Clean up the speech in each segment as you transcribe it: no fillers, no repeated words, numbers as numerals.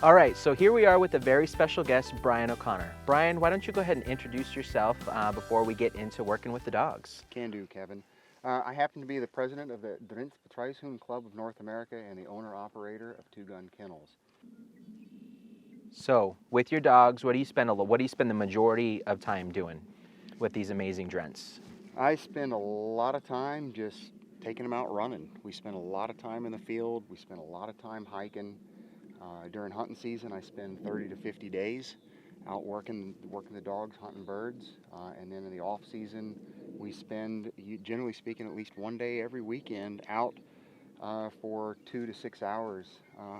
All right, so here we are with a very special guest, Brian O'Connor. Brian, why don't you go ahead and introduce yourself before we get into working with the dogs? Can do, Kevin. I happen to be the president of the Drents Bedrijfshund Club of North America and the owner-operator of Two Gun Kennels. So, with your dogs, what do you spend the majority of time doing with these amazing Drents? I spend a lot of time just taking them out running. We spend a lot of time in the field. We spend a lot of time hiking. During hunting season, I spend 30 to 50 days out working the dogs, hunting birds. And then in the off season, we spend, generally speaking, at least one day every weekend out for 2 to 6 hours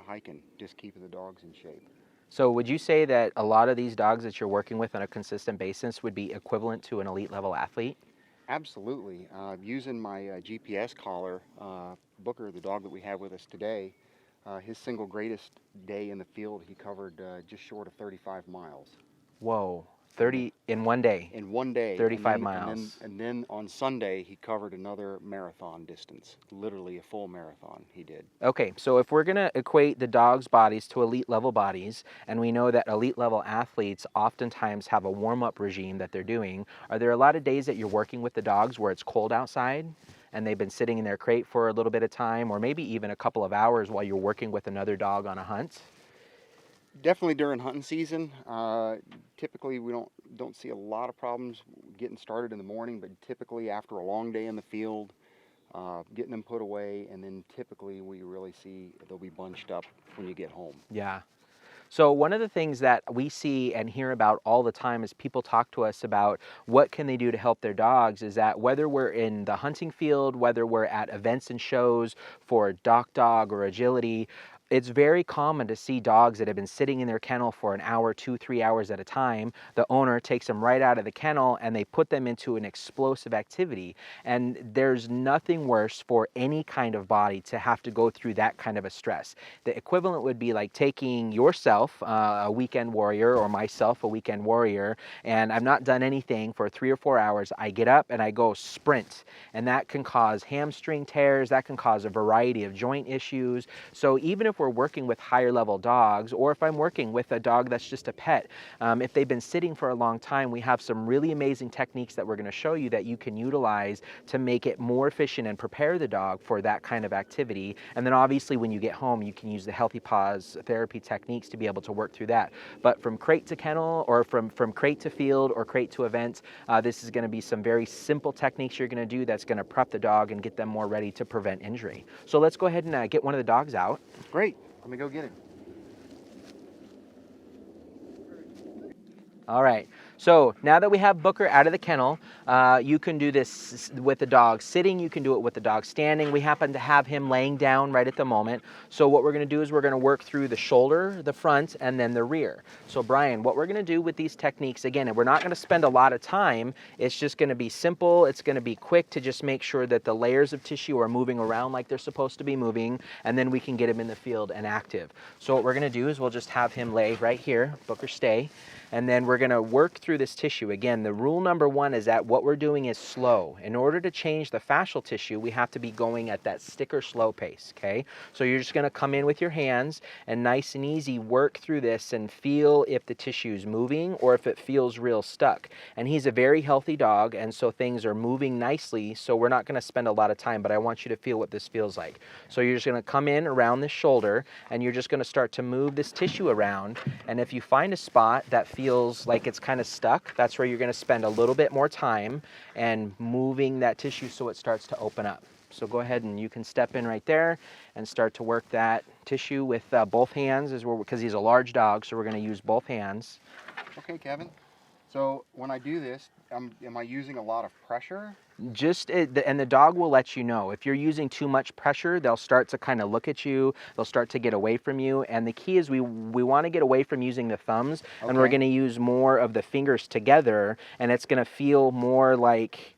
hiking, just keeping the dogs in shape. So, would you say that a lot of these dogs that you're working with on a consistent basis would be equivalent to an elite level athlete? Absolutely. Using my GPS collar, Booker, the dog that we have with us today, his single greatest day in the field, he covered just short of 35 miles. Whoa, 30 in one day? In one day. 35 miles. And then on Sunday, he covered another marathon distance, literally a full marathon he did. Okay, so if we're going to equate the dogs' bodies to elite level bodies, and we know that elite level athletes oftentimes have a warm-up regime that they're doing, are there a lot of days that you're working with the dogs where it's cold outside and they've been sitting in their crate for a little bit of time, or maybe even a couple of hours while you're working with another dog on a hunt? Definitely during hunting season. Typically, we don't see a lot of problems getting started in the morning, but typically after a long day in the field, getting them put away, and then typically we really see they'll be bunched up when you get home. Yeah. So one of the things that we see and hear about all the time as people talk to us about what can they do to help their dogs is that whether we're in the hunting field, whether we're at events and shows for dock dog or agility, it's very common to see dogs that have been sitting in their kennel for an hour, 2, 3 hours at a time. The owner takes them right out of the kennel and they put them into an explosive activity. And there's nothing worse for any kind of body to have to go through that kind of a stress. The equivalent would be like taking yourself, a weekend warrior, or myself, a weekend warrior, and I've not done anything for 3 or 4 hours. I get up and I go sprint, and that can cause hamstring tears, that can cause a variety of joint issues. So even if we're working with higher level dogs, or if I'm working with a dog that's just a pet, if they've been sitting for a long time, we have some really amazing techniques that we're going to show you that you can utilize to make it more efficient and prepare the dog for that kind of activity. And then obviously when you get home, you can use the Healthy Paws therapy techniques to be able to work through that. But from crate to kennel, or from crate to field, or crate to event, this is going to be some very simple techniques you're going to do that's going to prep the dog and get them more ready to prevent injury. So let's go ahead and get one of the dogs out. Great. Let me go get him. All right, so now that we have Booker out of the kennel, you can do this with the dog sitting, you can do it with the dog standing. We happen to have him laying down right at the moment. So what we're gonna do is we're gonna work through the shoulder, the front, and then the rear. So Brian, what we're gonna do with these techniques, again, and we're not gonna spend a lot of time, it's just gonna be simple, it's gonna be quick to just make sure that the layers of tissue are moving around like they're supposed to be moving, and then we can get him in the field and active. So what we're gonna do is we'll just have him lay right here, Booker stay, and then we're going to work through this tissue. Again, the rule number one is that what we're doing is slow. In order to change the fascial tissue, we have to be going at that sticker slow pace, okay? So you're just going to come in with your hands and nice and easy work through this and feel if the tissue is moving or if it feels real stuck. And he's a very healthy dog, and so things are moving nicely, so we're not going to spend a lot of time, but I want you to feel what this feels like. So you're just going to come in around this shoulder, and you're just going to start to move this tissue around, and if you find a spot that feels like it's kind of stuck, that's where you're going to spend a little bit more time and moving that tissue so it starts to open up. So go ahead and you can step in right there and start to work that tissue with both hands, because he's a large dog, so we're going to use both hands. Okay, Kevin. So when I do this, am I using a lot of pressure? And the dog will let you know. If you're using too much pressure, they'll start to kind of look at you, they'll start to get away from you, and the key is we want to get away from using the thumbs, okay, and we're going to use more of the fingers together, and it's going to feel more like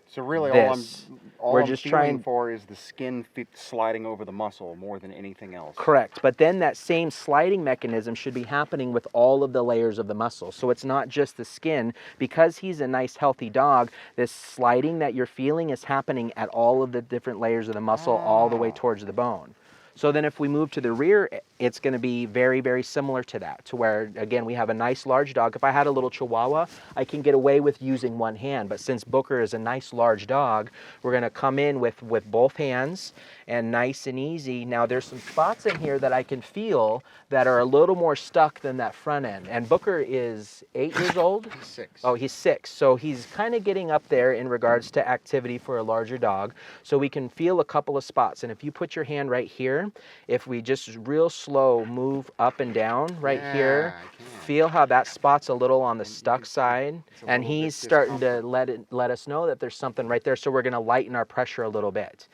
so really this. all I'm feeling for is the skin sliding over the muscle more than anything else. Correct, but then that same sliding mechanism should be happening with all of the layers of the muscle. So it's not just the skin. Because he's a nice healthy dog, this sliding that you're feeling is happening at all of the different layers of the muscle all the way towards the bone. So then if we move to the rear, it's going to be very, very similar to that, to where, again, we have a nice large dog. If I had a little Chihuahua, I can get away with using one hand. But since Booker is a nice large dog, we're going to come in with both hands and nice and easy. Now there's some spots in here that I can feel that are a little more stuck than that front end. And Booker is 8 years old. He's 6. Oh, he's 6. So he's kind of getting up there in regards to activity for a larger dog. So we can feel a couple of spots. And if you put your hand right here, if we just real slow move up and down right here, feel how that spot's a little on the stuck side. And he's starting to let us know that there's something right there. So we're going to lighten our pressure a little bit.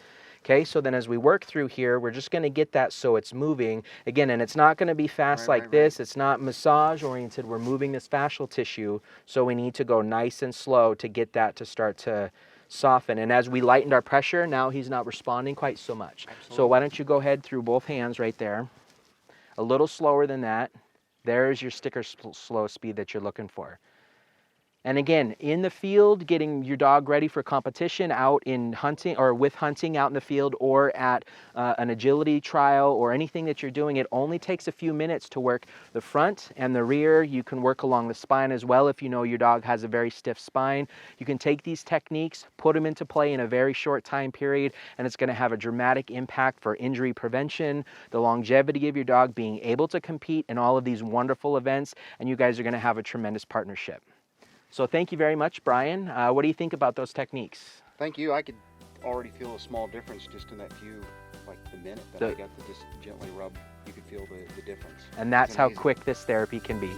Okay, so then as we work through here, we're just going to get that so it's moving. Again, and it's not going to be fast like this. It's not massage oriented. We're moving this fascial tissue, so we need to go nice and slow to get that to start to soften. And as we lightened our pressure, now he's not responding quite so much. Absolutely. So why don't you go ahead through both hands right there. A little slower than that. There's your sticker slow speed that you're looking for. And again, in the field, getting your dog ready for competition out in hunting or with hunting out in the field or at an agility trial or anything that you're doing, it only takes a few minutes to work the front and the rear. You can work along the spine as well if you know your dog has a very stiff spine. You can take these techniques, put them into play in a very short time period, and it's going to have a dramatic impact for injury prevention, the longevity of your dog being able to compete in all of these wonderful events, and you guys are going to have a tremendous partnership. So thank you very much, Brian. What do you think about those techniques? Thank you. I could already feel a small difference just in that few, like the minute that I got to just gently rub. You could feel the difference. And that's how quick this therapy can be.